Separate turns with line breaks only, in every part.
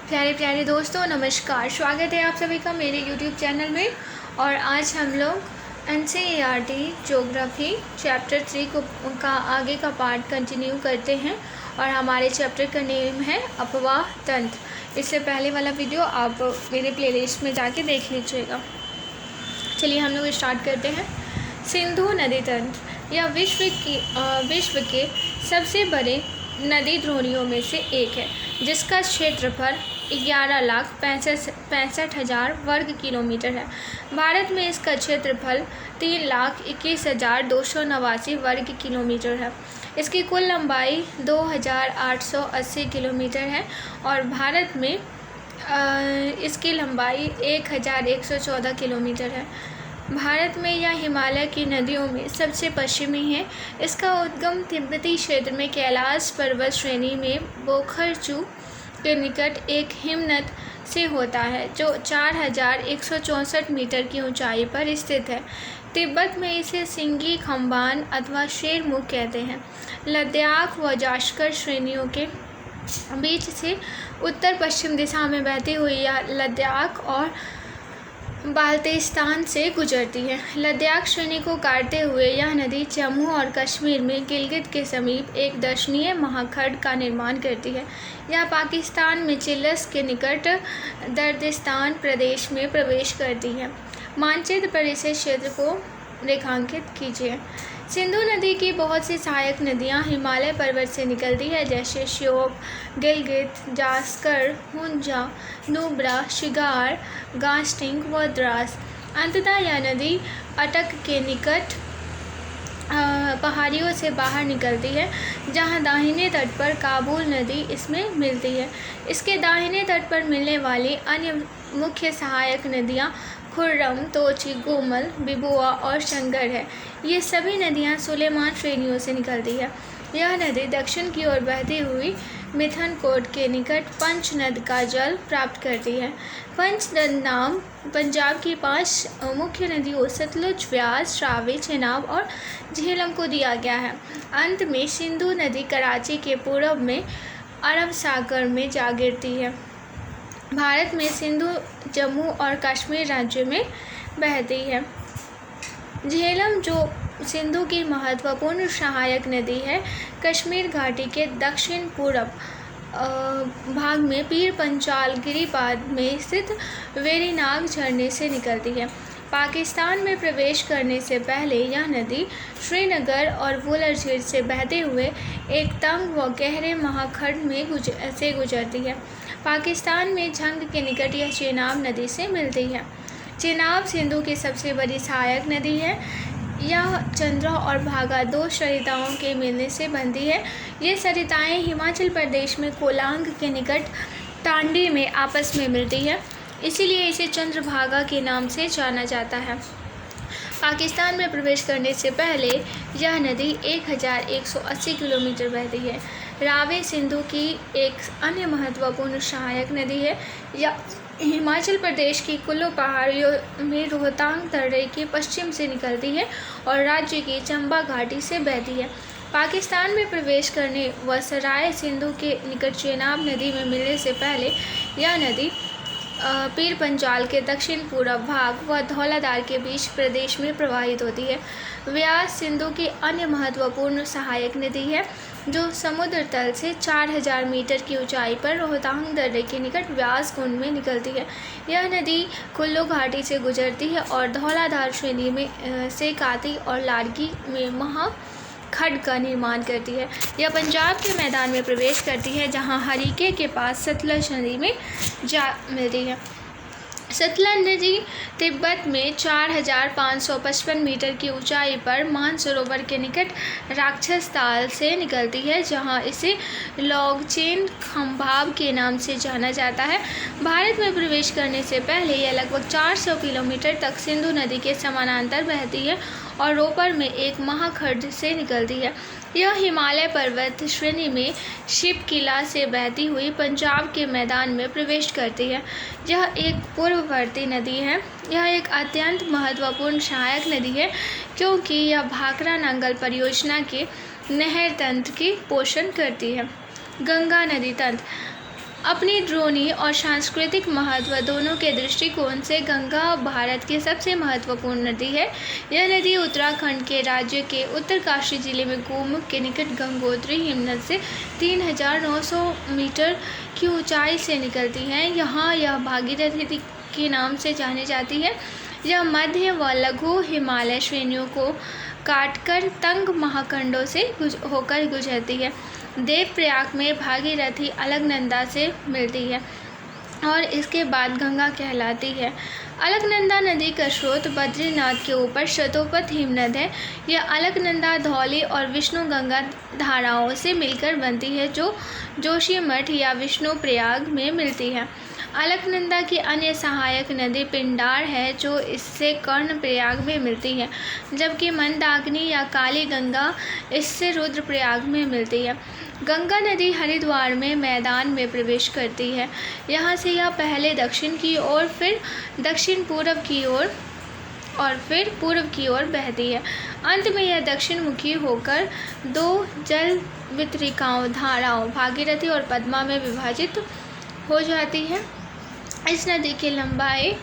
प्यारे प्यारे दोस्तों, नमस्कार। स्वागत है आप सभी का मेरे YouTube चैनल में। और आज हम लोग NCERT ज्योग्राफी चैप्टर 3 का आगे का पार्ट कंटिन्यू करते हैं। और हमारे चैप्टर का नेम है अपवाह तंत्र। इससे पहले वाला वीडियो आप मेरे प्लेलिस्ट में जाके देख लीजिएगा। चलिए हम लोग स्टार्ट करते हैं। सिंधु नदी तंत्र यह विश्व के सबसे बड़े नदी द्रोणियों में से एक है, जिसका क्षेत्रफल 11,65,000 वर्ग किलोमीटर है। भारत में इसका क्षेत्रफल 3,21,289 वर्ग किलोमीटर है। इसकी कुल लंबाई 2,880 किलोमीटर है और भारत में इसकी लंबाई 1,114 किलोमीटर है। भारत में यह हिमालय की नदियों में सबसे पश्चिमी है। इसका उद्गम तिब्बती क्षेत्र में कैलाश पर्वत श्रेणी में बोखरचू के निकट एक हिमनद से होता है, जो 4,164 मीटर की ऊंचाई पर स्थित है। तिब्बत में इसे सिंगी खम्बान अथवा शेरमुख कहते हैं। लद्दाख व जास्कर श्रेणियों के बीच से उत्तर पश्चिम दिशा में बहती हुई यह लद्दाख और बाल्टिस्तान से गुजरती है। लद्दाख श्रेणी को काटते हुए यह नदी जम्मू और कश्मीर में गिलगित के समीप एक दर्शनीय महाखंड का निर्माण करती है। यह पाकिस्तान में चिल्स के निकट दर्दिस्तान प्रदेश में प्रवेश करती है। मानचित्र पर इसे क्षेत्र को रेखांकित कीजिए। सिंधु नदी की बहुत सी सहायक नदियां हिमालय पर्वत से निकलती है, जैसे श्योक, गिलगित, जास्कर, हुंजा, नुब्रा, शिगार, गास्टिंग व द्रास। अंततः यह नदी अटक के निकट पहाड़ियों से बाहर निकलती है, जहां दाहिने तट पर काबुल नदी इसमें मिलती है। इसके दाहिने तट पर मिलने वाली अन्य मुख्य सहायक नदियां खुर्रम, तोची, गोमल, बिबुआ और शंगर है। ये सभी नदियां सुलेमान श्रेणियों से निकलती है। यह नदी दक्षिण की ओर बहती हुई मिथनकोट के निकट पंचनद का जल प्राप्त करती है। पंचनद नाम पंजाब की 5 मुख्य नदियों सतलुज, व्यास, रावी, चेनाब और झेलम को दिया गया है। अंत में सिंधु नदी कराची के पूर्व में अरब सागर में जा गिरती है। भारत में सिंधु जम्मू और कश्मीर राज्य में बहती है। झेलम, जो सिंधु की महत्वपूर्ण सहायक नदी है, कश्मीर घाटी के दक्षिण पूर्व भाग में पीर पंचाल गिरिपाद में स्थित वेरीनाग झरने से निकलती है। पाकिस्तान में प्रवेश करने से पहले यह नदी श्रीनगर और वुलर झील से बहते हुए एक तंग व गहरे महाखंड में से गुजरती है। पाकिस्तान में झंग के निकट यह चेनाब नदी से मिलती है। चेनाब सिंधु की सबसे बड़ी सहायक नदी है। यह चंद्रा और भागा 2 सरिताओं के मिलने से बनती है। ये सरिताएं हिमाचल प्रदेश में कोलांग के निकट टांडी में आपस में मिलती है, इसीलिए इसे चंद्रभागा के नाम से जाना जाता है। पाकिस्तान में प्रवेश करने से पहले यह नदी 1,180 किलोमीटर बहती है। रावी सिंधु की एक अन्य महत्वपूर्ण सहायक नदी है। यह हिमाचल प्रदेश की कुल्लू पहाड़ियों में रोहतांग दर्रे के पश्चिम से निकलती है और राज्य की चंबा घाटी से बहती है। पाकिस्तान में प्रवेश करने व सराय सिंधु के निकट चेनाब नदी में मिलने से पहले यह नदी पीर पंजाल के दक्षिण पूर्व भाग व धौलाधार के बीच प्रदेश में प्रवाहित होती है। व्यास सिंधु की अन्य महत्वपूर्ण सहायक नदी है, जो समुद्र तल से 4,000 मीटर की ऊंचाई पर रोहतांग दर्रे के निकट व्यास कुंड में निकलती है। यह नदी कुल्लू घाटी से गुजरती है और धौलाधार श्रेणी में से काती और लाड़की में महाखंड का निर्माण करती है। यह पंजाब के मैदान में प्रवेश करती है, जहां हरीके के पास सतलज नदी में जा मिलती है। सतलज नदी तिब्बत में 4,555 मीटर की ऊंचाई पर मानसरोवर के निकट राक्षस ताल से निकलती है, जहां इसे लॉन्गचेन खंभाब के नाम से जाना जाता है। भारत में प्रवेश करने से पहले यह लगभग 400 किलोमीटर तक सिंधु नदी के समानांतर बहती है और रोपर में एक महाखंड से निकलती है। यह हिमालय पर्वत श्रेणी में शिवकिला से बहती हुई पंजाब के मैदान में प्रवेश करती है। यह एक पूर्ववर्ती नदी है। यह एक अत्यंत महत्वपूर्ण सहायक नदी है, क्योंकि यह भाखड़ा नांगल परियोजना के नहर तंत्र की पोषण करती है। गंगा नदी तंत्र अपनी ड्रोनी और सांस्कृतिक महत्व दोनों के दृष्टिकोण से गंगा भारत की सबसे महत्वपूर्ण नदी है। यह नदी उत्तराखंड के राज्य के उत्तरकाशी जिले में गोमुख के निकट गंगोत्री हिमनद से 3900 मीटर की ऊंचाई से निकलती है। यहाँ यह भागीरथी के नाम से जानी जाती है। यह मध्य व लघु हिमालय श्रेणियों को काटकर तंग महाखंडों से होकर गुजरती है। देवप्रयाग में भागीरथी अलकनंदा से मिलती है और इसके बाद गंगा कहलाती है। अलकनंदा नदी का स्रोत बद्रीनाथ के ऊपर शतोपथ हिमनद है। यह अलकनंदा, धौली और विष्णुगंगा धाराओं से मिलकर बनती है, जो जोशीमठ या विष्णुप्रयाग में मिलती है। अलकनंदा की अन्य सहायक नदी पिंडार है, जो इससे कर्णप्रयाग में मिलती है, जबकि मंदाकिनी या काली गंगा इससे रुद्रप्रयाग में मिलती है। गंगा नदी हरिद्वार में मैदान में प्रवेश करती है। यहाँ से यह पहले दक्षिण की ओर, फिर दक्षिण पूर्व की ओर और फिर पूर्व की ओर बहती है। अंत में यह दक्षिण मुखी होकर दो जल वितरिकाओं धाराओं भागीरथी और पद्मा में विभाजित हो जाती है। इस नदी की लंबाई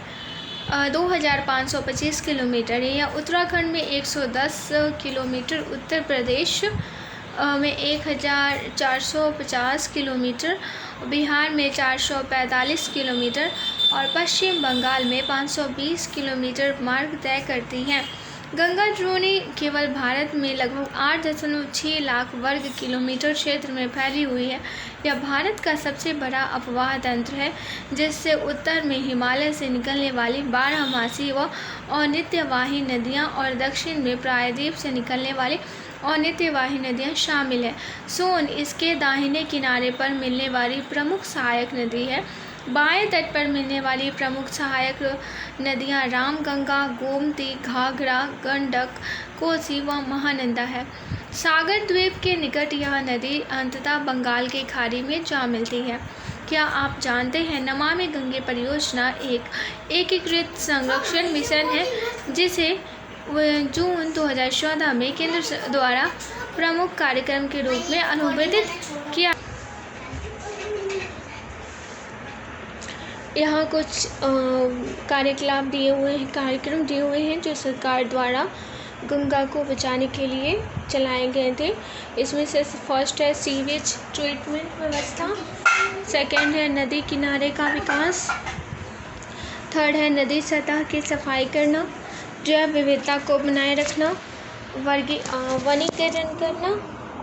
2525 किलोमीटर है। यह उत्तराखंड में 110 किलोमीटर, उत्तर प्रदेश में 1450 किलोमीटर, बिहार में 445 किलोमीटर और पश्चिम बंगाल में 520 किलोमीटर मार्ग तय करती हैं। गंगा ड्रोनी केवल भारत में लगभग 8.6 लाख वर्ग किलोमीटर क्षेत्र में फैली हुई है। यह भारत का सबसे बड़ा अपवाह तंत्र है, जिससे उत्तर में हिमालय से निकलने वाली बारहमासी व अनित्यवाही नदियाँ और दक्षिण में प्रायद्वीप से निकलने वाली अनित्यवाही नदियाँ शामिल हैं। सोन इसके दाहिने किनारे पर मिलने वाली प्रमुख सहायक नदी है। बाएं तट पर मिलने वाली प्रमुख सहायक नदियां रामगंगा, गोमती, घाघरा, गंडक, कोसी व महानंदा है। सागर द्वीप के निकट यह नदी अंततः बंगाल की खाड़ी में जा मिलती है। क्या आप जानते हैं, नमामि गंगे परियोजना एक एकीकृत संरक्षण मिशन है, जिसे जून 2014 में केंद्र द्वारा प्रमुख कार्यक्रम के रूप में अनुमोदित किया। यहाँ कुछ कार्यक्रम दिए हुए हैं जो सरकार द्वारा गंगा को बचाने के लिए चलाए गए थे। इसमें से फर्स्ट है सीवेज ट्रीटमेंट व्यवस्था, सेकंड है नदी किनारे का विकास, थर्ड है नदी सतह की सफाई करना, जैव विविधता को बनाए रखना, वनीकरण करना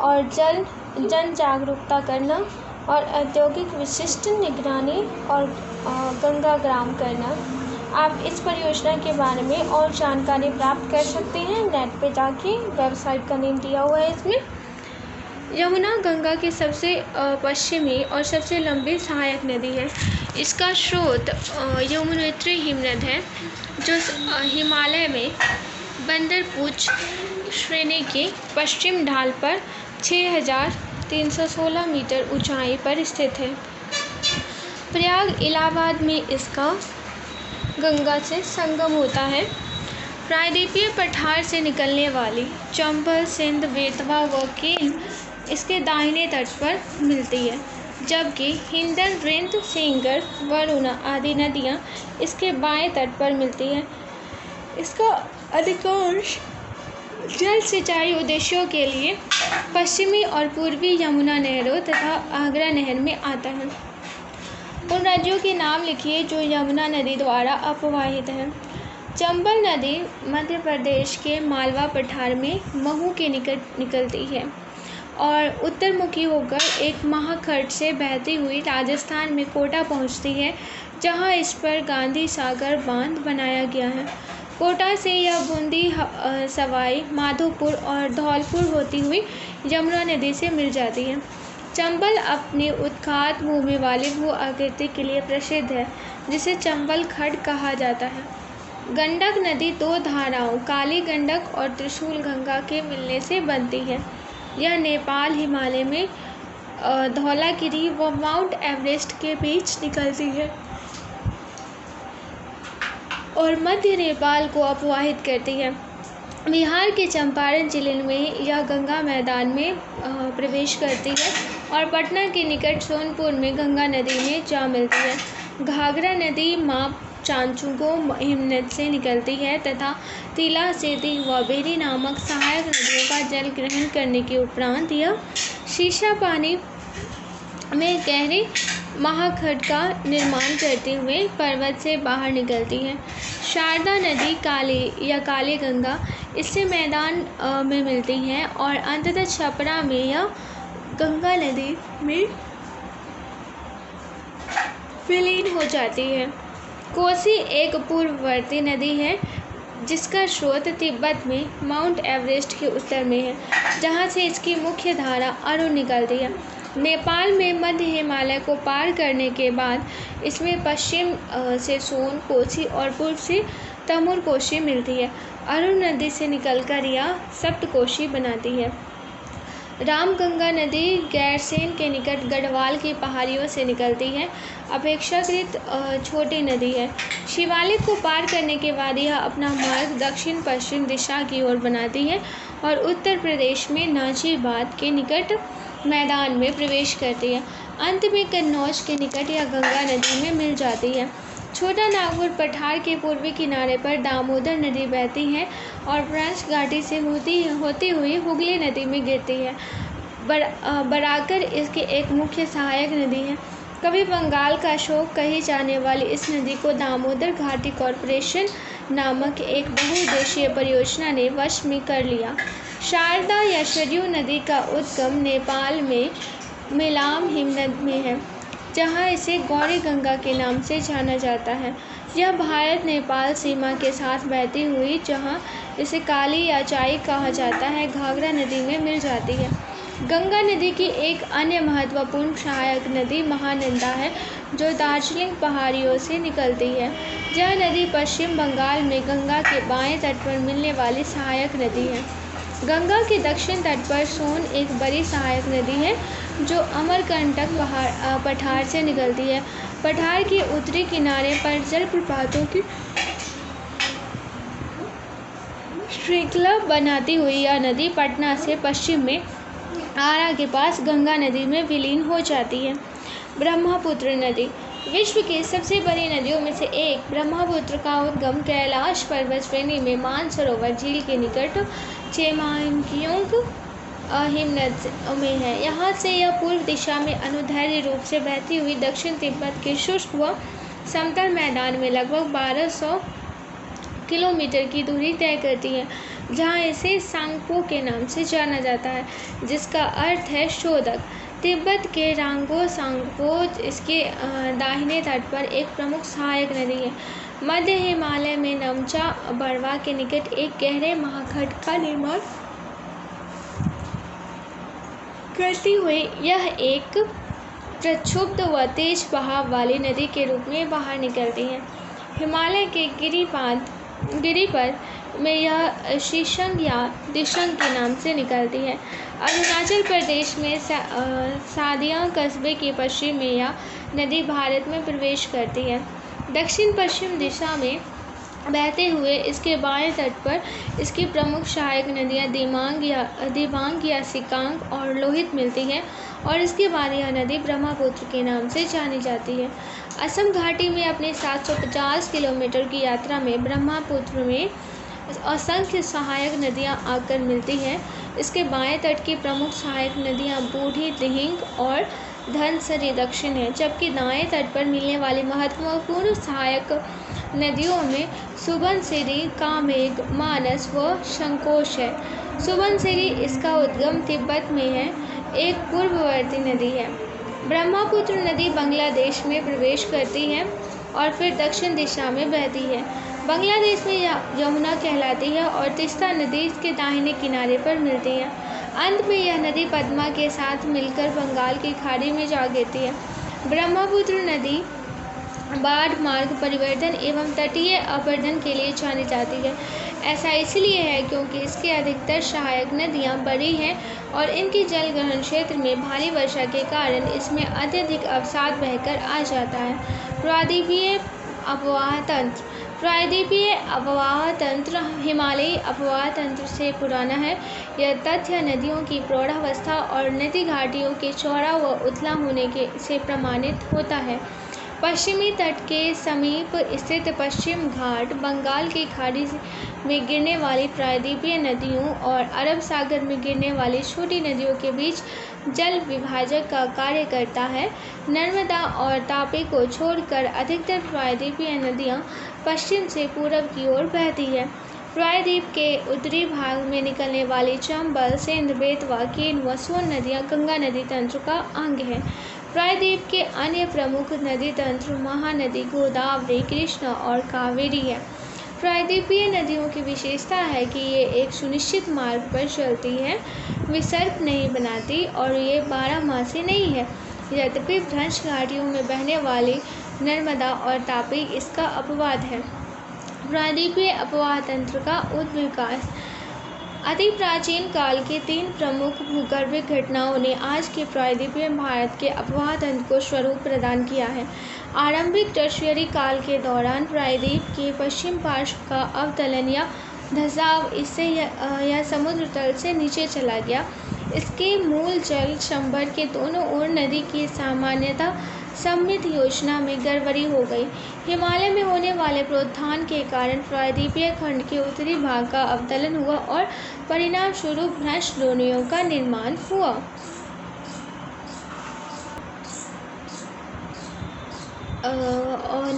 और जन जागरूकता करना और औद्योगिक विशिष्ट निगरानी और गंगा ग्राम करना। आप इस परियोजना के बारे में और जानकारी प्राप्त कर सकते हैं नेट पे जाके, वेबसाइट का नेम दिया हुआ है इसमें। यमुना गंगा की सबसे पश्चिमी और सबसे लंबी सहायक नदी है। इसका स्रोत यमुनोत्री हिमनद है, जो हिमालय में बंदरपूछ श्रेणी की पश्चिम ढाल पर 6316 मीटर ऊंचाई पर स्थित है। प्रयाग इलाहाबाद में इसका गंगा से संगम होता है। प्रायद्वीपीय पठार से निकलने वाली चंबल, सिंध, बेतवा व केन इसके दाहिने तट पर मिलती है, जबकि हिंदन, रिंद, सेंगर, वरुणा आदि नदियाँ इसके बाएं तट पर मिलती हैं। इसका अधिकांश जल सिंचाई उद्देश्यों के लिए पश्चिमी और पूर्वी यमुना नहरों तथा आगरा नहर में आता है। उन राज्यों के नाम लिखिए जो यमुना नदी द्वारा अपवाहित हैं। चंबल नदी मध्य प्रदेश के मालवा पठार में महू के निकट निकलती है और उत्तरमुखी होकर एक महाखंड से बहती हुई राजस्थान में कोटा पहुंचती है, जहां इस पर गांधी सागर बांध बनाया गया है। कोटा से यह बूंदी, सवाई माधोपुर और धौलपुर होती हुई यमुना नदी से मिल जाती है। चंबल अपनी उत्खात भूमि वाली भू आकृति के लिए प्रसिद्ध है, जिसे चंबल खड्ड कहा जाता है। गंडक नदी दो धाराओं काली गंडक और त्रिशूल गंगा के मिलने से बनती है। यह नेपाल हिमालय में धौलागिरी व माउंट एवरेस्ट के बीच निकलती है और मध्य नेपाल को अपवाहित करती है। बिहार के चंपारण जिले में यह गंगा मैदान में प्रवेश करती है और पटना के निकट सोनपुर में गंगा नदी में जा मिलती है। घाघरा नदी माप चांचुगो हिमनद से निकलती है तथा तिला, सेती व बेरी नामक सहायक नदियों का जल ग्रहण करने के उपरांत यह शीशा पानी में गहरे महाखंड का निर्माण करते हुए पर्वत से बाहर निकलती है। शारदा नदी काली गंगा इससे मैदान में मिलती है और अंततः छपरा में यह गंगा नदी में विलीन हो जाती है। कोसी एक पूर्ववर्ती नदी है जिसका स्रोत तिब्बत में माउंट एवरेस्ट के उत्तर में है, जहाँ से इसकी मुख्य धारा अरुण निकलती है। नेपाल में मध्य हिमालय को पार करने के बाद इसमें पश्चिम से सोन कोसी और पूर्व से तमोर कोसी मिलती है। अरुण नदी से निकलकर यह सप्तकोशी बनाती है। रामगंगा नदी गैरसैंण के निकट गढ़वाल की पहाड़ियों से निकलती है। अपेक्षाकृत छोटी नदी है। शिवालिक को पार करने के बाद यह अपना मार्ग दक्षिण पश्चिम दिशा की ओर बनाती है और उत्तर प्रदेश में नाजीबाद के निकट मैदान में प्रवेश करती है। अंत में कन्नौज के निकट यह गंगा नदी में मिल जाती है। छोटा नागपुर पठार के पूर्वी किनारे पर दामोदर नदी बहती है और ब्रज घाटी से होती हुई हुगली नदी में गिरती है। बराकर इसकी एक मुख्य सहायक नदी है। कभी बंगाल का शोक कही जाने वाली इस नदी को दामोदर घाटी कॉरपोरेशन नामक एक बहुउद्देशीय परियोजना ने वश में कर लिया। शारदा या सरयू नदी का उद्गम नेपाल में मिलाम हिमनद में है, जहाँ इसे गौरी गंगा के नाम से जाना जाता है। यह भारत नेपाल सीमा के साथ बहती हुई, जहाँ इसे काली या चाई कहा जाता है, घाघरा नदी में मिल जाती है। गंगा नदी की एक अन्य महत्वपूर्ण सहायक नदी महानंदा है, जो दार्जिलिंग पहाड़ियों से निकलती है। यह नदी पश्चिम बंगाल में गंगा के बाएं तट पर मिलने वाली सहायक नदी है। गंगा के दक्षिण तट पर सोन एक बड़ी सहायक नदी है, जो अमरकंटक पठार से निकलती है। पठार के उत्तरी किनारे पर जलप्रपातों की श्रृंखला बनाती हुई यह नदी पटना से पश्चिम में आरा के पास गंगा नदी में विलीन हो जाती है। ब्रह्मपुत्र नदी विश्व की सबसे बड़ी नदियों में से एक। ब्रह्मपुत्र का उद्गम कैलाश पर्वत श्रेणी में मानसरोवर झील के निकट चेमांकियोंग हिमनद में है। यहाँ से यह पूर्व दिशा में अनुदैर्ध्य रूप से बहती हुई दक्षिण तिब्बत के शुष्क व समतल मैदान में लगभग 1200 किलोमीटर की दूरी तय करती है, जहाँ इसे सांगपो के नाम से जाना जाता है, जिसका अर्थ है शोधक। तिब्बत के रांगो सांगपो इसके दाहिने तट पर एक प्रमुख सहायक नदी है। मध्य हिमालय में नमचा बड़वा के निकट एक गहरे महाखंड का निर्माण करती हुई यह एक प्रक्षुब्ध व तेज बहाव वाली नदी के रूप में बाहर निकलती है। हिमालय के गिरी पर में यह शीशंग या दिशंग के नाम से निकलती है। अरुणाचल प्रदेश में सादिया कस्बे के पश्चिम में यह नदी भारत में प्रवेश करती है। दक्षिण पश्चिम दिशा में बहते हुए इसके बाएं तट पर इसकी प्रमुख सहायक नदियाँ दिबांग या सिकांग और लोहित मिलती हैं और इसके बाद यह नदी ब्रह्मपुत्र के नाम से जानी जाती है। असम घाटी में अपने 750 किलोमीटर की यात्रा में ब्रह्मपुत्र में असंख्य सहायक नदियाँ आकर मिलती हैं। इसके बाएं तट की प्रमुख सहायक नदियाँ बूढ़ी दिहिंग और धनसरी दक्षिण है, जबकि दाएं तट पर मिलने वाली महत्वपूर्ण सहायक नदियों में सुबनसिरी, कामेग, मानस व संकोश है। सुबनसिरी इसका उद्गम तिब्बत में है, एक पूर्ववर्ती नदी है। ब्रह्मपुत्र नदी बांग्लादेश में प्रवेश करती है और फिर दक्षिण दिशा में बहती है। बांग्लादेश में यमुना कहलाती है और तीस्ता नदी इसके दाहिने किनारे पर मिलती है। अंत में यह नदी पद्मा के साथ मिलकर बंगाल की खाड़ी में जा गिरती है। ब्रह्मपुत्र नदी बाढ़, मार्ग परिवर्तन एवं तटीय अपर्दन के लिए जानी जाती है। ऐसा इसलिए है क्योंकि इसके अधिकतर सहायक नदियाँ बड़ी हैं और इनकी जल ग्रहण क्षेत्र में भारी वर्षा के कारण इसमें अत्यधिक अवसाद बहकर आ जाता है। प्रायद्वीपीय अपवाह तंत्र प्रायद्वीपीय अववाह तंत्र हिमालयी अववाह तंत्र से पुराना है। यह तथ्य नदियों की प्रौढ़ावस्था और नदी घाटियों के चौड़ा व उथला होने से प्रमाणित होता है। पश्चिमी तट के समीप स्थित पश्चिम घाट बंगाल की खाड़ी में गिरने वाली प्रायद्वीपीय नदियों और अरब सागर में गिरने वाली छोटी नदियों के बीच जल विभाजक का कार्य करता है। नर्मदा और तापी को छोड़कर अधिकतर प्रायद्वीपीय नदियाँ पश्चिम से पूरब की ओर बहती है। प्रायद्वीप के उत्तरी भाग में निकलने वाली चंबल, सिंध, बेतवा, केन व सोन नदियाँ गंगा नदी तंत्र का अंग हैं। प्रायद्वीप के अन्य प्रमुख नदी तंत्र महानदी, गोदावरी, कृष्णा और कावेरी है। प्रायद्वीपीय नदियों की विशेषता है कि ये एक सुनिश्चित मार्ग पर चलती हैं, विसर्प नहीं बनाती और ये 12मासी नहीं है। यद्यपि भ्रंश घाटियों में बहने वाली नर्मदा और तापी इसका अपवाद है। प्रायद्वीपीय अपवाह तंत्र का उद्विकास। अति प्राचीन काल के 3 प्रमुख भूगर्भिक घटनाओं ने आज के प्रायद्वीपीय भारत के अपवाह तंत्र को स्वरूप प्रदान किया है। आरंभिक टर्शियरी काल के दौरान प्रायद्वीप के पश्चिम पार्श्व का अवतलन या धंसाव, इससे यह समुद्र तल से नीचे चला गया। इसके मूल जल चंबर के दोनों ओर नदी की सामान्यतः सममित योजना में गड़बड़ी हो गई। हिमालय में होने वाले प्रोत्थान के कारण प्रायद्वीपीय खंड के उत्तरी भाग का अवतलन हुआ और परिणाम स्वरूप भ्रंश द्रोणियों का निर्माण हुआ।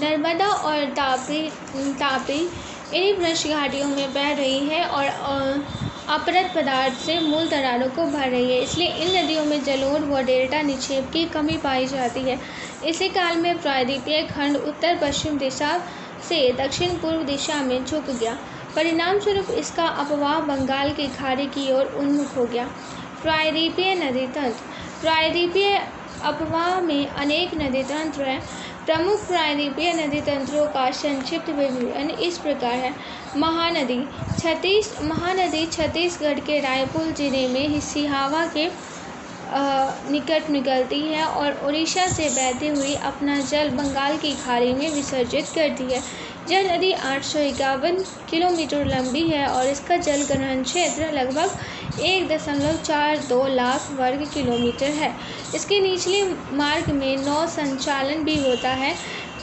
नर्मदा और तापी इन्हीं भ्रंश घाटियों में बह रही है और अपरद पदार्थ से मूल दरारों को भर रही है। इसलिए इन नदियों में जलोढ़ व डेल्टा निक्षेप की कमी पाई जाती है। इसी काल में प्रायद्वीपीय खंड उत्तर पश्चिम दिशा से दक्षिण पूर्व दिशा में झुक गया। परिणाम स्वरूप इसका अपवाह बंगाल की खाड़ी की ओर उन्मुख हो गया। प्रायद्वीपीय नदी तंत्र। प्रायद्वीपीय अपवाह में अनेक नदी तंत्र हैं। प्रमुख प्रायद्वीपीय नदी तंत्रों का संक्षिप्त विवरण इस प्रकार है। महानदी छत्तीसगढ़ के रायपुर जिले में सिहावा के निकट निकलती है और उड़ीसा से बहती हुई अपना जल बंगाल की खाड़ी में विसर्जित करती है। यह नदी 851 किलोमीटर लंबी है और इसका जल ग्रहण क्षेत्र लगभग 1.42 लाख वर्ग किलोमीटर है। इसके निचले मार्ग में नौ संचालन भी होता है।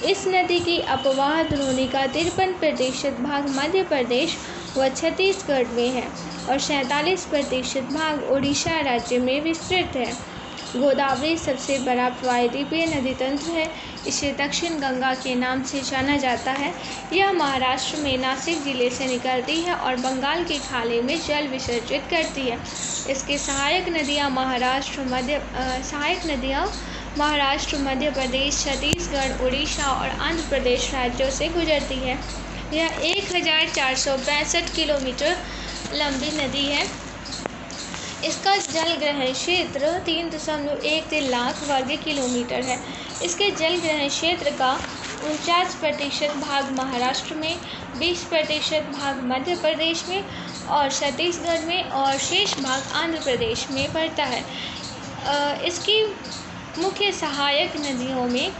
इस नदी की अपवाह द्रोणी का 53% भाग मध्य प्रदेश व छत्तीसगढ़ में है और 47% भाग उड़ीसा राज्य में विस्तृत है। गोदावरी सबसे बड़ा प्रायद्वीपीय नदी तंत्र है। इसे दक्षिण गंगा के नाम से जाना जाता है। यह महाराष्ट्र में नासिक जिले से निकलती है और बंगाल की खाड़ी में जल विसर्जित करती है। इसकी सहायक नदियाँ महाराष्ट्र, मध्य प्रदेश, छत्तीसगढ़, उड़ीसा और आंध्र प्रदेश राज्यों से गुजरती है। यह 1465 किलोमीटर लंबी नदी है। इसका जल ग्रहण क्षेत्र 3.13 लाख वर्ग किलोमीटर है। इसके जल ग्रहण क्षेत्र का 49% भाग महाराष्ट्र में, 20% भाग मध्य प्रदेश में और छत्तीसगढ़ में और शेष भाग आंध्र प्रदेश में पड़ता है। इसकी मुख्य सहायक नदियों में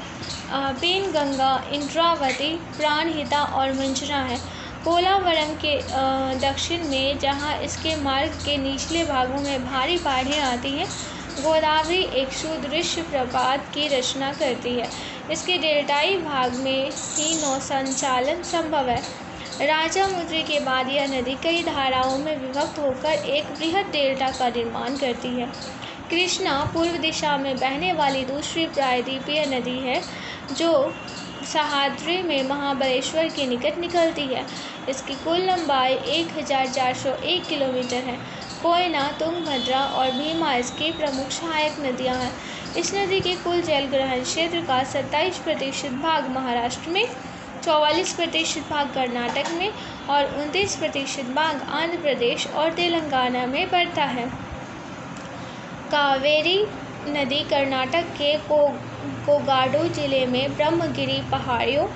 पेनगंगा, इंद्रावती, प्राणहिता और मंजरा है। पोलावरम के दक्षिण में, जहां इसके मार्ग के निचले भागों में भारी बाढ़ें आती हैं, गोदावरी एक सुदृश्य प्रपात की रचना करती है। इसके डेल्टाई भाग में ही नौ संचालन संभव है। राजामुद्री के बाद यह नदी कई धाराओं में विभक्त होकर एक बृहद डेल्टा का निर्माण करती है। कृष्णा पूर्व दिशा में बहने वाली दूसरी प्रायद्वीपीय नदी है जो सह्याद्री में महाबलेश्वर के निकट निकलती है। इसकी कुल लंबाई 1401 किलोमीटर है। कोयना, तुंगभद्रा और भीमा इसकी प्रमुख सहायक नदियां हैं। इस नदी के कुल जल ग्रहण क्षेत्र का 27% भाग महाराष्ट्र में, 44% भाग कर्नाटक में और 29% भाग आंध्र प्रदेश और तेलंगाना में पड़ता है। कावेरी नदी कर्नाटक के कोगाडू जिले में ब्रह्मगिरी पहाड़ियों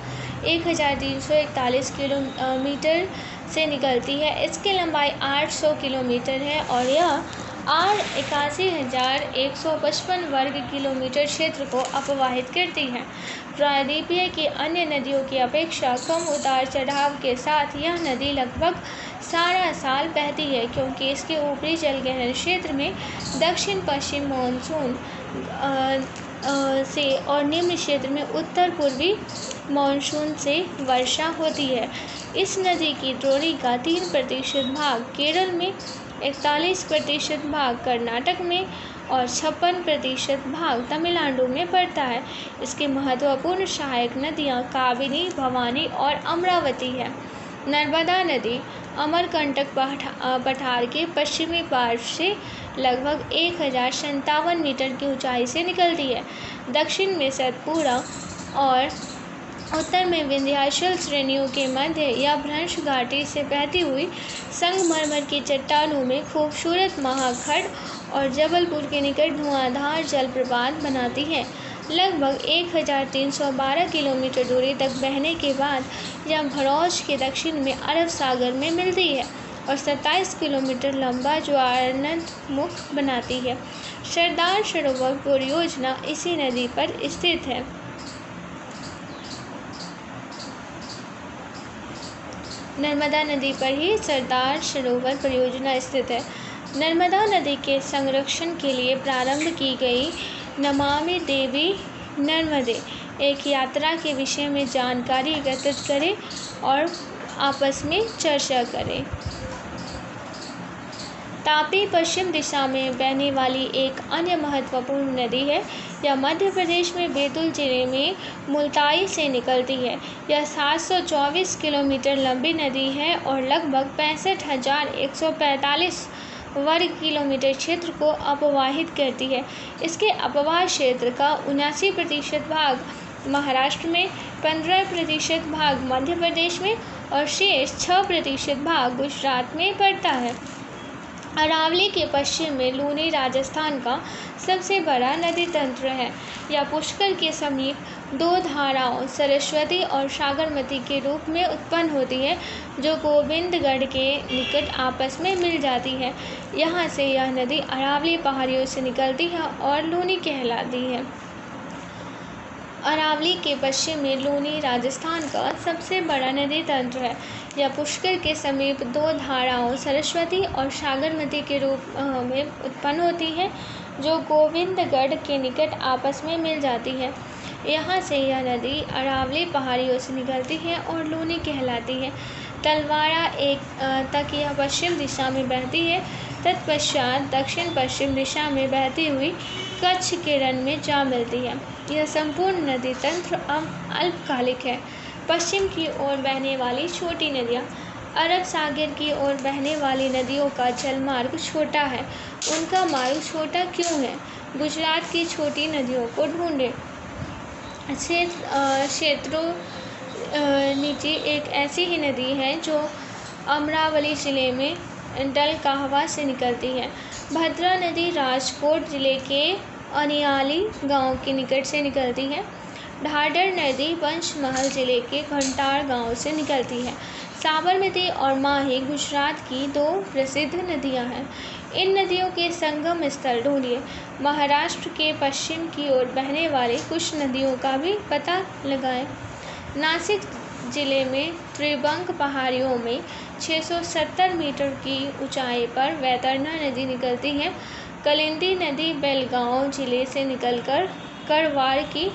1341 किलोमीटर से निकलती है। इसकी लंबाई 800 किलोमीटर है और यह और 81,155 वर्ग किलोमीटर क्षेत्र को अपवाहित करती है। प्रायद्वीपीय की अन्य नदियों की अपेक्षा कम उतार चढ़ाव के साथ यह नदी लगभग सारा साल बहती है, क्योंकि इसके ऊपरी जलग्रहण क्षेत्र में दक्षिण पश्चिम मानसून से और निम्न क्षेत्र में उत्तर पूर्वी मानसून से वर्षा होती है। इस नदी की ड्रोरी का 3% भाग केरल में, 41% भाग कर्नाटक में और 56% भाग तमिलनाडु में पड़ता है। इसकी महत्वपूर्ण सहायक नदियाँ काबिनी, भवानी और अमरावती है। नर्मदा नदी अमरकंटक पठार के पश्चिमी पार्श्व से लगभग 1057 मीटर की ऊंचाई से निकलती है। दक्षिण में सतपुड़ा और उत्तर में विंध्याचल श्रेणियों के मध्य या भ्रंश घाटी से बहती हुई संगमरमर की चट्टानों में खूबसूरत महाखंड और जबलपुर के निकट धुआंधार जलप्रपात बनाती है। लगभग 1312 किलोमीटर दूरी तक बहने के बाद यह भरौज के दक्षिण में अरब सागर में मिलती है और 27 किलोमीटर लंबा ज्वारनदमुख बनाती है। सरदार सरोवर परियोजना इसी नदी पर स्थित है। नर्मदा नदी पर ही सरदार सरोवर परियोजना स्थित है। नर्मदा नदी के संरक्षण के लिए प्रारंभ की गई नमामि देवी नर्मदे एक यात्रा के विषय में जानकारी एकत्रित करें और आपस में चर्चा करें। तापी पश्चिम दिशा में बहने वाली एक अन्य महत्वपूर्ण नदी है। यह मध्य प्रदेश में बैतूल जिले में मुल्ताई से निकलती है। यह 724 किलोमीटर लंबी नदी है और लगभग 65,145 वर्ग किलोमीटर क्षेत्र को अपवाहित करती है। इसके अपवाह क्षेत्र का 79% भाग महाराष्ट्र में, 15% भाग मध्य प्रदेश में और शेष 6% भाग गुजरात में पड़ता है। अरावली के पश्चिम में लूनी राजस्थान का सबसे बड़ा नदी तंत्र है। यह पुष्कर के समीप दो धाराओं सरस्वती और सागरमती के रूप में उत्पन्न होती है, जो गोविंदगढ़ के निकट आपस में मिल जाती है। यहाँ से यह नदी अरावली पहाड़ियों से निकलती है और लूनी कहलाती है। अरावली के पश्चिम में लूनी राजस्थान का सबसे बड़ा नदी तंत्र है। यह पुष्कर के समीप दो धाराओं सरस्वती और सागरमती के रूप में उत्पन्न होती है, जो गोविंदगढ़ के निकट आपस में मिल जाती है। यहाँ से यह नदी अरावली पहाड़ियों से निकलती है और लूनी कहलाती है। तलवाड़ा तक यह पश्चिम दिशा में बहती है। तत्पश्चात दक्षिण पश्चिम दिशा में बहती हुई कच्छ के रण में जा मिलती है। यह संपूर्ण नदी तंत्र अल्पकालिक है। पश्चिम की ओर बहने वाली छोटी नदियाँ। अरब सागर की ओर बहने वाली नदियों का जलमार्ग छोटा है। उनका मार्ग छोटा क्यों है? गुजरात की छोटी नदियों को ढूंढें। क्षेत्रों नीचे एक ऐसी ही नदी है जो अमरावती जिले में डलकाहवा से निकलती है। भद्रा नदी राजकोट जिले के अनियाली गांव के निकट से निकलती है। ढाढर नदी पंचमहल जिले के घंटार गांव से निकलती है। साबरमती और माही गुजरात की दो प्रसिद्ध नदियां हैं। इन नदियों के संगम स्थल ढूंढिए। महाराष्ट्र के पश्चिम की ओर बहने वाली कुछ नदियों का भी पता लगाएं। नासिक जिले में त्रिबंग पहाड़ियों में 670 मीटर की ऊंचाई पर वैतरणा नदी निकलती है। कलिंदी नदी बेलगांव जिले से निकलकर करवार की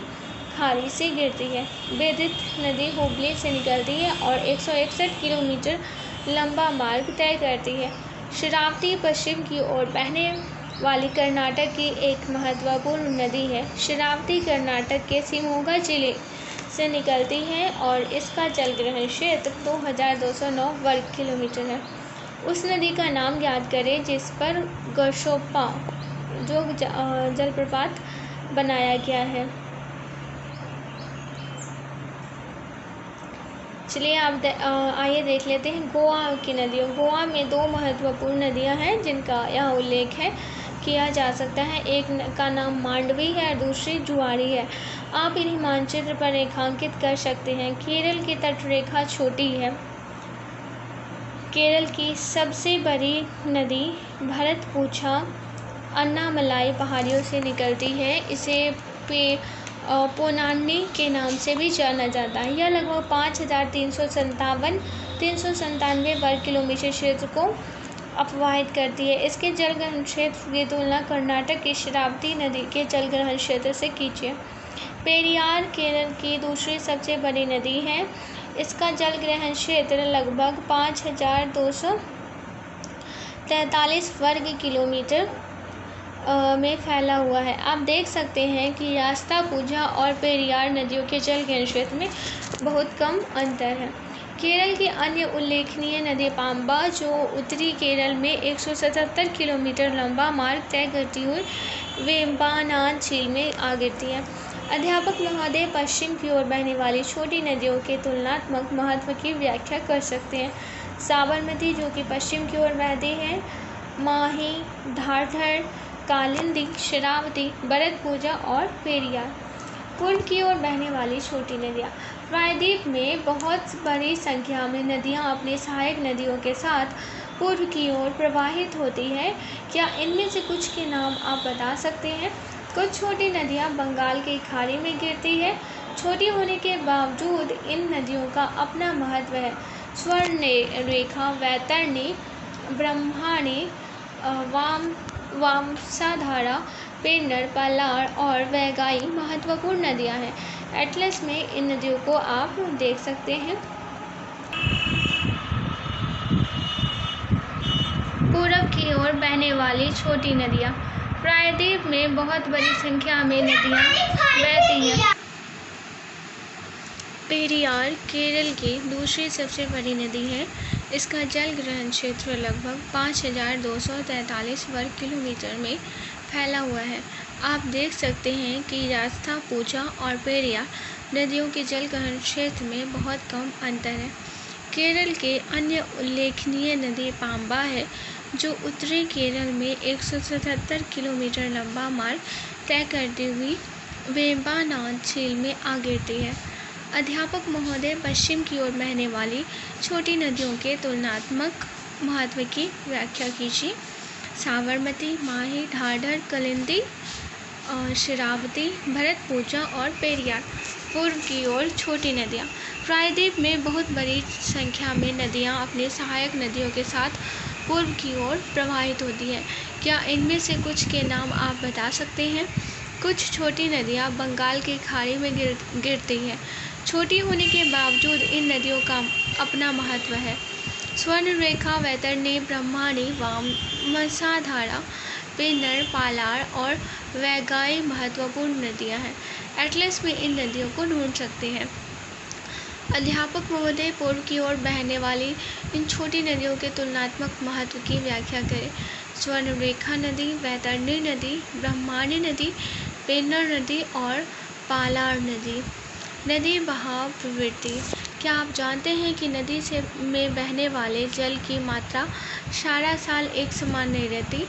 खाड़ी से गिरती है। बेदित नदी हुबली से निकलती है और 161 किलोमीटर लंबा मार्ग तय करती है। शरावती पश्चिम की ओर बहने वाली कर्नाटक की एक महत्वपूर्ण नदी है। शरावती कर्नाटक के शिमोगा जिले से निकलती है और इसका जलग्रहण क्षेत्र 2209 वर्ग किलोमीटर है। उस नदी का नाम याद करें जिस पर गशोप्पा जो जलप्रपात बनाया गया है। चलिए आइए देख लेते हैं गोवा की नदियों। गोवा में दो महत्वपूर्ण नदियां हैं जिनका यहाँ उल्लेख किया जा सकता है। एक का नाम मांडवी है और दूसरी जुआरी है। आप इन्हें मानचित्र पर रेखांकित कर सकते हैं। केरल की तटरेखा छोटी है। केरल की सबसे बड़ी नदी भरतपुझा अन्नामलाई पहाड़ियों से निकलती है। इसे पोनानी के नाम से भी जाना जाता है। यह लगभग 5,397 वर्ग किलोमीटर क्षेत्र को अपवाहित करती है। इसके जलग्रहण क्षेत्र की तुलना कर्नाटक की शरावती नदी के जलग्रहण क्षेत्र से कीजिए। पेरियार केरल की दूसरी सबसे बड़ी नदी है। इसका जलग्रहण क्षेत्र लगभग 5,243 वर्ग किलोमीटर में फैला हुआ है। आप देख सकते हैं कि रास्तापुझा और पेरियार नदियों के जलग्रहण क्षेत्र में बहुत कम अंतर है। केरल की अन्य उल्लेखनीय नदी पाम्बा, जो उत्तरी केरल में 177 किलोमीटर लंबा मार्ग तय करती हुई वेम्बनाड झील में आ गिरती है। अध्यापक महोदय पश्चिम की ओर बहने वाली छोटी नदियों के तुलनात्मक महत्व की व्याख्या कर सकते हैं। साबरमती, जो कि पश्चिम की ओर बहती है, माही, धारधर, कालिंदी, शरावती, भरतपुझा और पेरियार। पूर्व की ओर बहने वाली छोटी नदियाँ। प्रायद्वीप में बहुत बड़ी संख्या में नदियाँ अपनी सहायक नदियों के साथ पूर्व की ओर प्रवाहित होती है। क्या इनमें से कुछ के नाम आप बता सकते हैं? कुछ छोटी नदियाँ बंगाल की खाड़ी में गिरती है। छोटी होने के बावजूद इन नदियों का अपना महत्व है। स्वर्णरेखा, वैतरणी, ब्रह्मणी, वामसाधारा, पेन्नर, पालार और वैगाई महत्वपूर्ण नदियाँ हैं। एटलस में इन नदियों को आप देख सकते हैं। पूरब की ओर बहने वाली छोटी नदियाँ। प्रायद्वीप में बहुत बड़ी संख्या में नदियाँ बहती हैं। पेरियार केरल की दूसरी सबसे बड़ी नदी है। इसका जलग्रहण क्षेत्र लगभग 5,243 वर्ग किलोमीटर में फैला हुआ है। आप देख सकते हैं कि रास्तापुझा और पेरियार नदियों के जलग्रहण क्षेत्र में बहुत कम अंतर है। केरल के अन्य उल्लेखनीय नदी पाम्बा है, जो उत्तरी केरल में 177 किलोमीटर लंबा मार्ग तय करती हुई वेम्बनाड झील में आ गिरती है। अध्यापक महोदय पश्चिम की ओर बहने वाली छोटी नदियों के तुलनात्मक महत्व की व्याख्या कीजिए। साबरमती, माही, धारधर, कालिंदी, शरावती, भरतपुझा और पेरियार। पूर्व की ओर छोटी नदियाँ। प्रायद्वीप में बहुत बड़ी संख्या में नदियाँ अपनी सहायक नदियों के साथ पूर्व की ओर प्रवाहित होती है। क्या इनमें से कुछ के नाम आप बता सकते हैं? कुछ छोटी नदियाँ बंगाल की खाड़ी में गिरती हैं। छोटी होने के बावजूद इन नदियों का अपना महत्व है। स्वर्णरेखा, वैतरणी, ब्रह्मणी, वामसाधारा, पेन्नर, पालार और वैगाई महत्वपूर्ण नदियाँ हैं। एटलस में इन नदियों को ढूंढ सकते हैं। अध्यापक महोदय पूर्व की ओर बहने वाली इन छोटी नदियों के तुलनात्मक महत्व की व्याख्या करें। स्वर्णरेखा नदी, वैतरणी नदी, ब्रह्मणी नदी, पेन्नर नदी और पालार नदी। नदी बहाव प्रवृत्ति। क्या आप जानते हैं कि नदी में बहने वाले जल की मात्रा सारा साल एक समान नहीं रहती?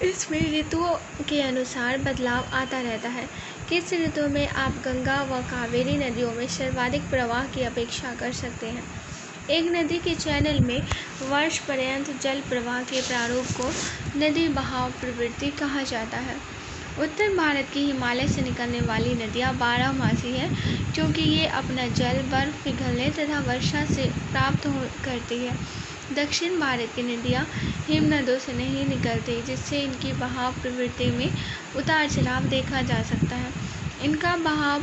इसमें ऋतुओं के अनुसार बदलाव आता रहता है। किस ऋतु में आप गंगा व कावेरी नदियों में सर्वाधिक प्रवाह की अपेक्षा कर सकते हैं? एक नदी के चैनल में वर्ष पर्यंत जल प्रवाह के प्रारूप को नदी बहाव प्रवृत्ति कहा जाता है। उत्तर भारत की हिमालय से निकलने वाली नदियाँ बारहमासी हैं, क्योंकि ये अपना जल बर्फ पिघलने तथा वर्षा से प्राप्त करती है। दक्षिण भारत की नदियाँ हिमनदों से नहीं निकलती, जिससे इनकी बहाव प्रवृत्ति में उतार चढ़ाव देखा जा सकता है। इनका बहाव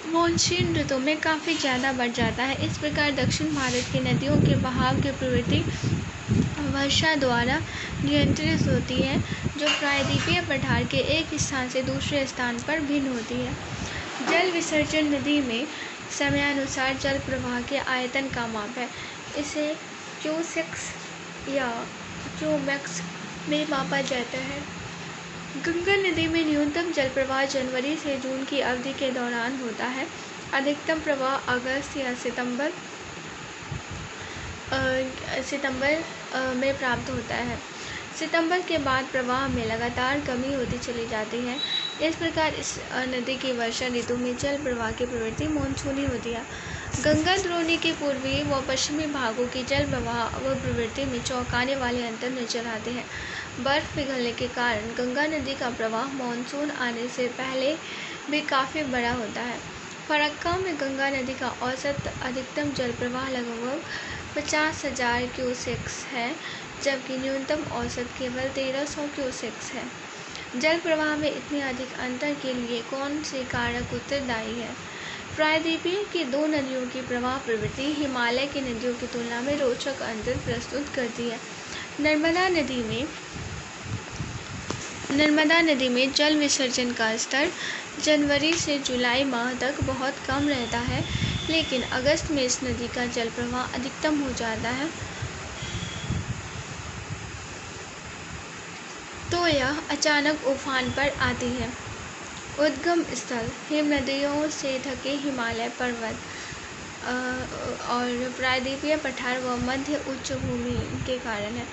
मानसून ऋतु में काफ़ी ज़्यादा बढ़ जाता है। इस प्रकार दक्षिण भारत की नदियों के बहाव की प्रवृत्ति वर्षा द्वारा नियंत्रित होती है, जो प्रायद्वीपीय पठार के एक स्थान से दूसरे स्थान पर भिन्न होती है। जल विसर्जन नदी में समयानुसार जल प्रवाह के आयतन का माप है। इसे क्यूसेक्स या क्यूमेक्स में मापा जाता है। गंगा नदी में न्यूनतम जल प्रवाह जनवरी से जून की अवधि के दौरान होता है। अधिकतम प्रवाह अगस्त या सितंबर में प्राप्त होता है। सितंबर के बाद प्रवाह में लगातार कमी होती चली जाती है। इस प्रकार इस नदी की वर्षा ऋतु में जल प्रवाह की प्रवृत्ति मानसूनी होती है। गंगा द्रोणी के पूर्वी व पश्चिमी भागों की जल प्रवाह व प्रवृत्ति में चौंकाने वाले अंतर नजर आते हैं। बर्फ पिघलने के कारण गंगा नदी का प्रवाह मानसून आने से पहले भी काफ़ी बड़ा होता है। फरक्का में गंगा नदी का औसत अधिकतम जल प्रवाह लगभग 50,000 क्यूसेक्स है, जबकि न्यूनतम औसत केवल 1300 क्यूसेक्स है। जल प्रवाह में इतने अधिक अंतर के लिए कौन से कारक उत्तरदायी है? प्रायद्वीपीय की दो नदियों की प्रवाह प्रवृत्ति हिमालय की नदियों की तुलना में रोचक अंतर प्रस्तुत करती है। नर्मदा नदी में जल विसर्जन का स्तर जनवरी से जुलाई माह तक बहुत कम रहता है, लेकिन अगस्त में इस नदी का जल प्रवाह अधिकतम हो जाता है, तो यह अचानक उफान पर आती है। उद्गम स्थल हिम नदियों से ढके हिमालय पर्वत और प्रायद्वीपीय पठार व मध्य उच्च भूमि के कारण है।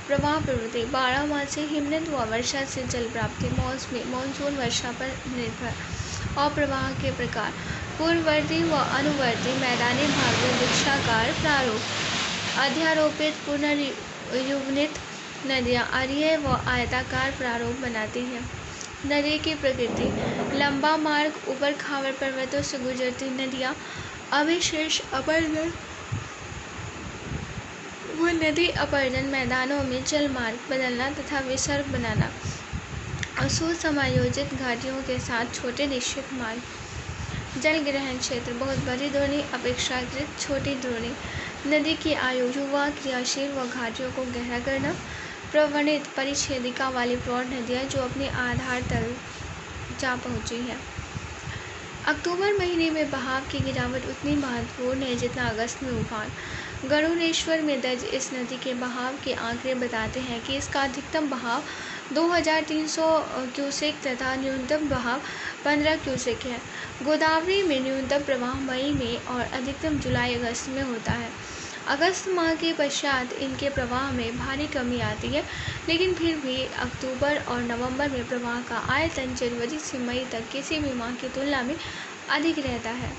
प्रवाह प्रवृत्ति 12 मासी हिमनद व वर्षा से जल प्राप्ति मानसून वर्षा पर निर्भर। और प्रवाह के प्रकार पूर्ववर्ती व अनुवर्ती मैदानी भाग में वृक्षाकार प्रारूप, अध्यारोपित पुनर्युग्मित नदियाँ अरीय व आयताकार प्रारूप बनाती हैं। नदी की प्रकृति लंबा मार्ग, ऊपर खावर पर्वतों से गुजरती नदियाँ, अविशेष अपर्जन व नदी अपर्जन मैदानों में जल मार्ग बदलना तथा विसर्ग बनाना, सुसमायोजित घाटियों के साथ छोटे निश्चित मार्ग। जल ग्रहण क्षेत्र बहुत बड़ी द्रोणी अपेक्षाकृत छोटी द्रोणी, नदी की आयु युवा, क्रियाशील व घाटियों को गहरा करना, प्रवणित परिच्छेदिका वाली प्रौढ़ नदियाँ जो अपने आधार तल जा पहुँची हैं। अक्टूबर महीने में बहाव की गिरावट उतनी महत्वपूर्ण है जितना अगस्त में उफान। गरुड़ेश्वर में दर्ज इस नदी के बहाव के आंकड़े बताते हैं कि इसका अधिकतम बहाव 2300 क्यूसेक तथा न्यूनतम बहाव 15 क्यूसेक है। गोदावरी में न्यूनतम प्रवाह मई में और अधिकतम जुलाई अगस्त में होता है। अगस्त माह के पश्चात इनके प्रवाह में भारी कमी आती है, लेकिन फिर भी अक्टूबर और नवंबर में प्रवाह का आयतन जनवरी से मई तक किसी भी माह की तुलना में अधिक रहता है।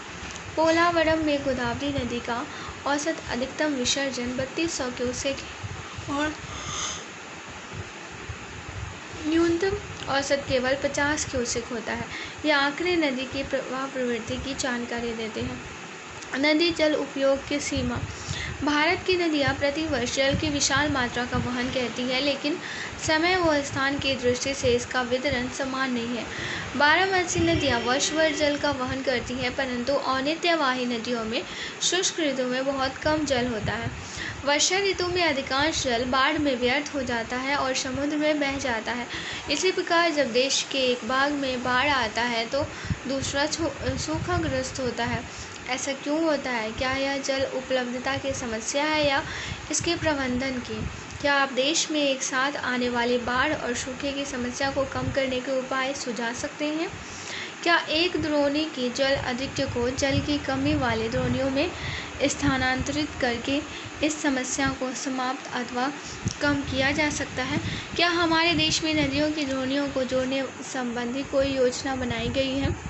पोलावरम में गोदावरी नदी का औसत अधिकतम विसर्जन 3200 क्यूसेक और न्यूनतम औसत केवल 50 क्यूसेक होता है। यह आंकड़े नदी की प्रवाह प्रवृत्ति की जानकारी देते हैं। नदी जल उपयोग की सीमा भारत की नदियाँ प्रतिवर्ष जल की विशाल मात्रा का वहन करती है, लेकिन समय व स्थान की दृष्टि से इसका वितरण समान नहीं है। बारहमासी नदियाँ वर्ष भर जल का वहन करती हैं, परंतु औन्नत्यवाही नदियों में शुष्क ऋतु में बहुत कम जल होता है। वर्षा ऋतु में अधिकांश जल बाढ़ में व्यर्थ हो जाता है और समुद्र में बह जाता है। इसी प्रकार जब देश के एक भाग में बाढ़ आता है तो दूसरा सूखाग्रस्त होता है। ऐसा क्यों होता है? क्या यह जल उपलब्धता की समस्या है या इसके प्रबंधन की? क्या आप देश में एक साथ आने वाली बाढ़ और सूखे की समस्या को कम करने के उपाय सुझा सकते हैं? क्या एक द्रोणी की जल अधिक्य को जल की कमी वाले द्रोणियों में स्थानांतरित करके इस समस्या को समाप्त अथवा कम किया जा सकता है? क्या हमारे देश में नदियों की द्रोणियों को जोड़ने संबंधी कोई योजना बनाई गई है?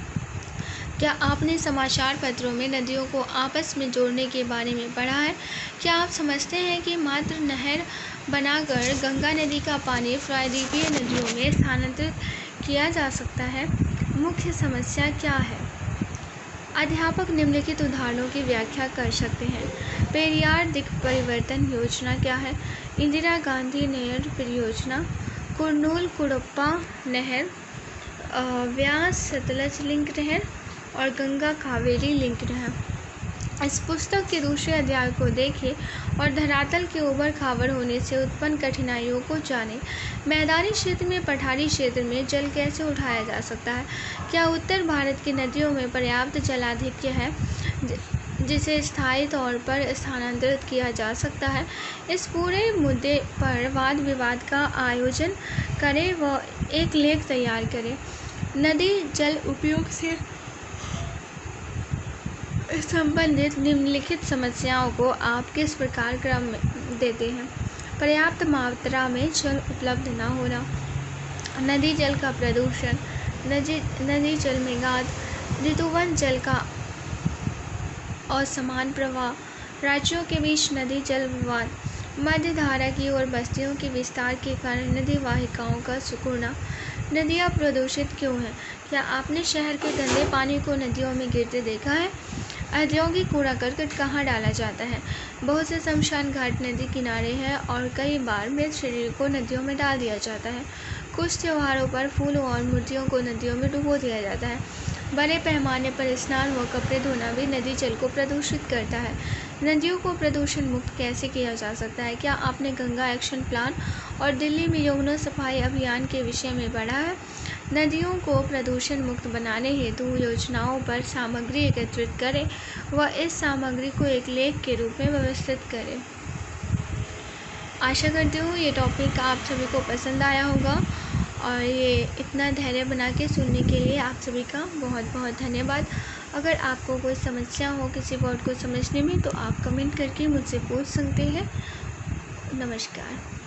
क्या आपने समाचार पत्रों में नदियों को आपस में जोड़ने के बारे में पढ़ा है? क्या आप समझते हैं कि मात्र नहर बनाकर गंगा नदी का पानी प्रायद्वीपीय नदियों में स्थानांतरित किया जा सकता है? मुख्य समस्या क्या है? अध्यापक निम्नलिखित उदाहरणों की व्याख्या कर सकते हैं। पेरियार दिक् परिवर्तन योजना क्या है? इंदिरा गांधी नहर परियोजना, कुरनूल कुड़प्पा नहर, व्यास सतलज लिंक नहर और गंगा कावेरी लिंक नहर। इस पुस्तक के दूसरे अध्याय को देखें और धरातल के ऊबड़ खाबड़ होने से उत्पन्न कठिनाइयों को जानें। मैदानी क्षेत्र में पठारी क्षेत्र में जल कैसे उठाया जा सकता है? क्या उत्तर भारत की नदियों में पर्याप्त जलाधिक्य है जिसे स्थायी तौर पर स्थानांतरित किया जा सकता है? इस पूरे मुद्दे पर वाद विवाद का आयोजन करें व एक लेख तैयार करें। नदी जल उपयोग से संबंधित निम्नलिखित समस्याओं को आप किस प्रकार क्रम देते हैं? पर्याप्त मात्रा में जल उपलब्ध न होना, नदी जल का प्रदूषण, नदी जल में गाद, ऋतुवन जल का असमान प्रवाह, राज्यों के बीच नदी जल विवाद, मध्य धारा की ओर बस्तियों के विस्तार के कारण नदी वाहिकाओं का सिकुड़ना। नदियाँ प्रदूषित क्यों हैं? क्या आपने शहर के गंदे पानी को नदियों में गिरते देखा है? औद्योगिक कूड़ा करकट कहाँ डाला जाता है? बहुत से शमशान घाट नदी किनारे हैं और कई बार मृत शरीर को नदियों में डाल दिया जाता है। कुछ त्योहारों पर फूलों और मूर्तियों को नदियों में डुबो दिया जाता है। बड़े पैमाने पर स्नान व कपड़े धोना भी नदी जल को प्रदूषित करता है। नदियों को प्रदूषण मुक्त कैसे किया जा सकता है? क्या आपने गंगा एक्शन प्लान और दिल्ली में यमुना सफाई अभियान के विषय में पढ़ा है? नदियों को प्रदूषण मुक्त बनाने हेतु योजनाओं पर सामग्री एकत्रित करें व इस सामग्री को एक लेख के रूप में व्यवस्थित करें। आशा करती हूँ ये टॉपिक आप सभी को पसंद आया होगा और ये इतना धैर्य बना के सुनने के लिए आप सभी का बहुत बहुत धन्यवाद। अगर आपको कोई समस्या हो किसी वर्ड को समझने में तो आप कमेंट करके मुझसे पूछ सकते हैं। नमस्कार।